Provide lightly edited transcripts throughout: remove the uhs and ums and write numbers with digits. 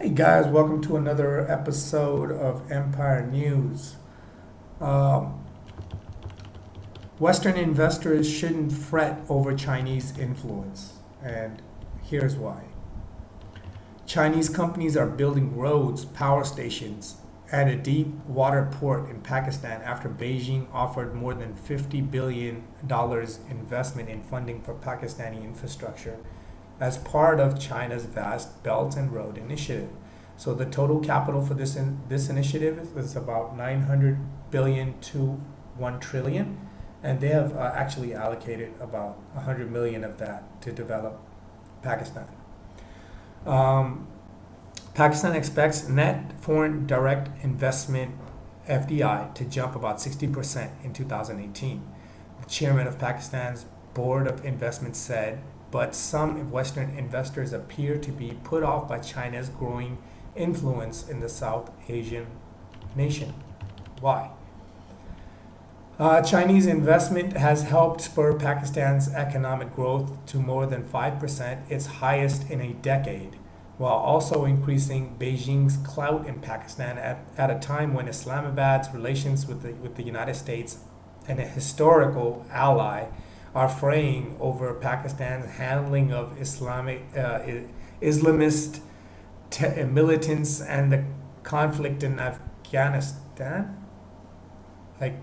Hey guys, welcome to another episode of Empire News. Um, Western investors shouldn't fret over Chinese influence, and here's why. Chinese companies are building roads, power stations, and a deep water port in Pakistan after Beijing offered more than $50 billion investment in funding for Pakistani infrastructure as part of China's vast Belt and Road Initiative. So the total capital for this initiative is about 900 billion to 1 trillion, and they have actually allocated about 100 million of that to develop Pakistan. Um, Pakistan expects net foreign direct investment FDI to jump about 60% in 2018. The chairman of Pakistan's Board of Investment said, but some Western investors appear to be put off by China's growing influence in the South Asian nation. Why? Chinese investment has helped spur Pakistan's economic growth to more than 5%, its highest in a decade, while also increasing Beijing's clout in Pakistan at a time when Islamabad's relations with the United States and a historical ally are fraying over Pakistan's handling of Islamist militants and the conflict in Afghanistan. Like,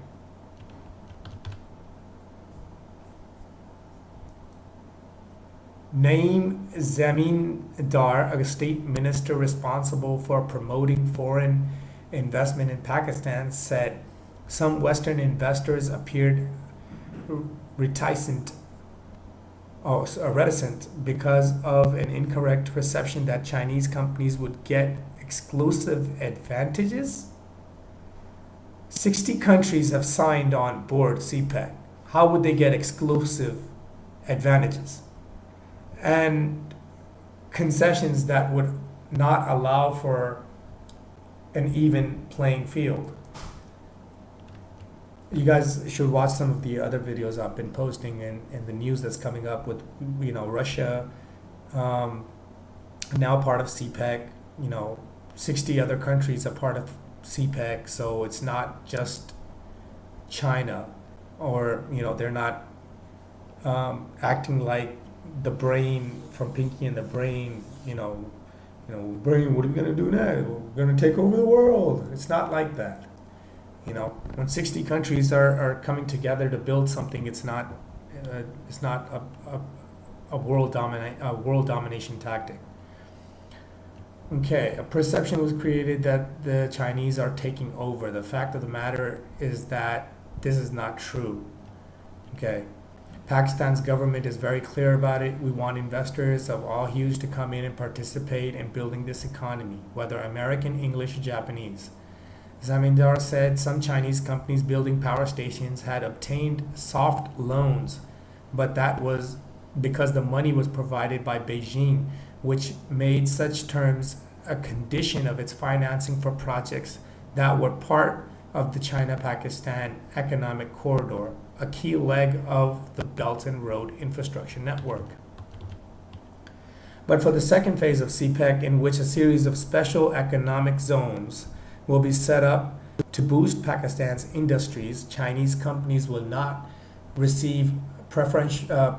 Naeem Zamindar, a state minister responsible for promoting foreign investment in Pakistan, said some Western investors appeared reticent reticent because of an incorrect perception that Chinese companies would get exclusive advantages. 60 countries have signed on board CPEC. How would they get exclusive advantages and concessions that would not allow for an even playing field? You guys should watch some of the other videos I've been posting and the news that's coming up with, Russia, now part of CPEC, 60 other countries are part of CPEC. So it's not just China, or, they're not acting like the brain from Pinky and the Brain, brain, what are we going to do now? We're going to take over the world. It's not like that. When 60 countries are coming together to build something, it's not a world domination tactic. Okay, a perception was created that the Chinese are taking over. The fact of the matter is that this is not true. Okay, Pakistan's government is very clear about it. We want investors of all hues to come in and participate in building this economy, whether American, English, or Japanese. Zamindar said some Chinese companies building power stations had obtained soft loans, but that was because the money was provided by Beijing, which made such terms a condition of its financing for projects that were part of the China-Pakistan economic corridor, a key leg of the Belt and Road infrastructure network. But for the second phase of CPEC, in which a series of special economic zones will be set up to boost Pakistan's industries, Chinese companies will not receive preferential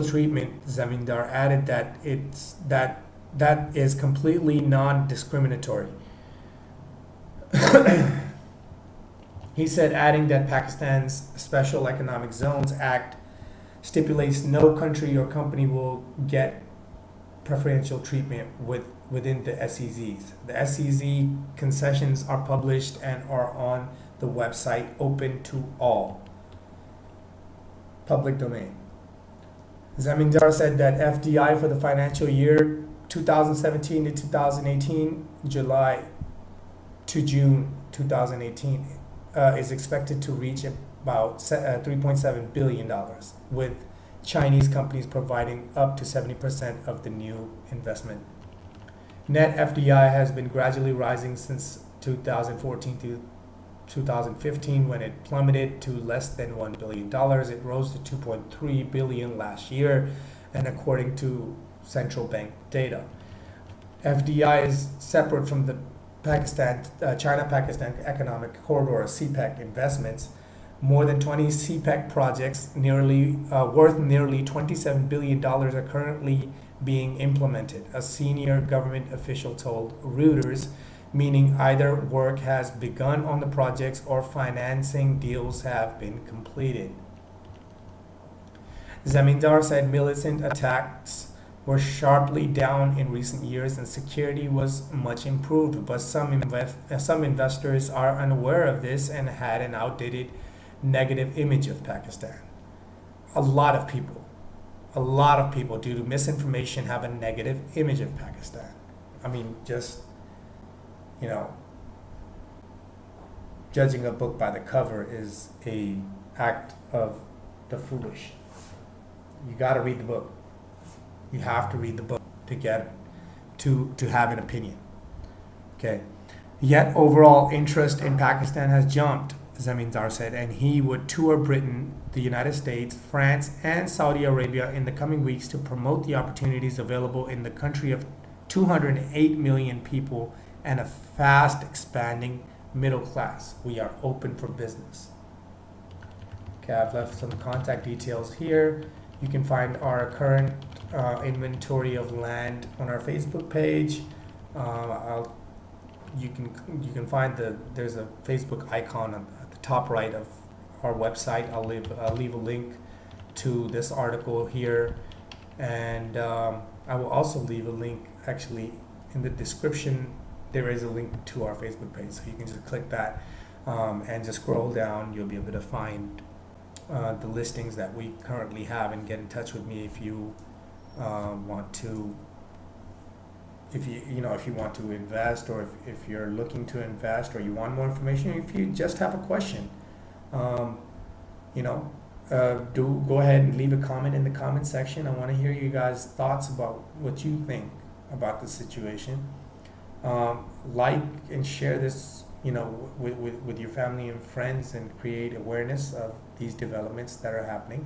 treatment. Zamindar added that is completely non-discriminatory. He said, adding that Pakistan's Special Economic Zones Act stipulates no country or company will get preferential treatment within the SEZs. The SEZ concessions are published and are on the website, open to all. Public domain. Zamindar said that FDI for the financial year 2017 to 2018, July to June 2018, is expected to reach about $3.7 billion, with Chinese companies providing up to 70% of the new investment. Net FDI has been gradually rising since 2014 to 2015, when it plummeted to less than $1 billion. It rose to $2.3 billion last year, and according to central bank data. FDI is separate from the China-Pakistan Economic Corridor, CPEC investments. More than 20 CPEC projects, worth nearly $27 billion, are currently being implemented, a senior government official told Reuters, meaning either work has begun on the projects or financing deals have been completed. Zamindar said militant attacks were sharply down in recent years and security was much improved, but some investors are unaware of this and had an outdated negative image of Pakistan. A lot of people, due to misinformation, have a negative image of Pakistan. I mean, just, judging a book by the cover is a act of the foolish. You got to read the book. You have to read the book to have an opinion. Okay. Yet overall interest in Pakistan has jumped, Zamindar said, and he would tour Britain, the United States, France, and Saudi Arabia in the coming weeks to promote the opportunities available in the country of 208 million people and a fast expanding middle class. We are open for business. Okay, I've left some contact details here. You can find our current inventory of land on our Facebook page. You can find there's a Facebook icon at the top right of our website. I'll leave a link to this article here, and I will also leave a link actually in the description. There is a link to our Facebook page, so you can just click that and just scroll down. You'll be able to find the listings that we currently have and get in touch with me if you want to. If you want to invest, or if you're looking to invest, or you want more information, if you just have a question, do go ahead and leave a comment in the comment section. I want to hear you guys' thoughts about what you think about the situation. Like and share this, with your family and friends, and create awareness of these developments that are happening.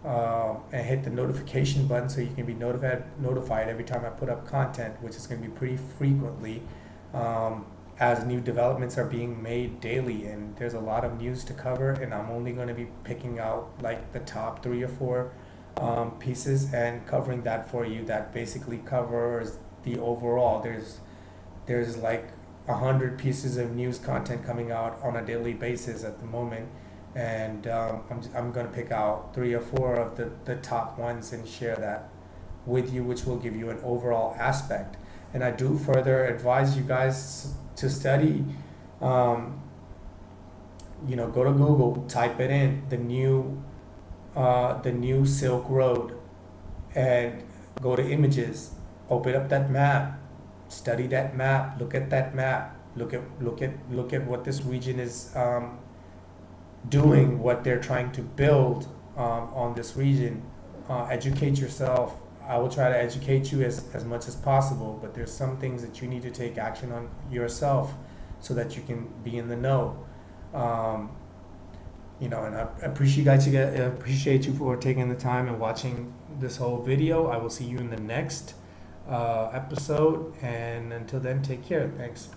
And hit the notification button so you can be notified every time I put up content, which is going to be pretty frequently, as new developments are being made daily. And there's a lot of news to cover, and I'm only going to be picking out like the top 3 or 4 pieces and covering that for you. That basically covers the overall. There's like 100 pieces of news content coming out on a daily basis at the moment. And I'm going to pick out 3 or 4 of the top ones and share that with you, which will give you an overall aspect. And I do further advise you guys to study. Go to Google, type it in, the new Silk Road, and go to images. Open up that map, study that map, look at that map, look at what this region is doing, what they're trying to build on this region. Educate yourself. I will try to educate you as much as possible, but there's some things that you need to take action on yourself so that you can be in the know. And I appreciate you for taking the time and watching this whole video. I will see you in the next episode, and until then, take care. Thanks.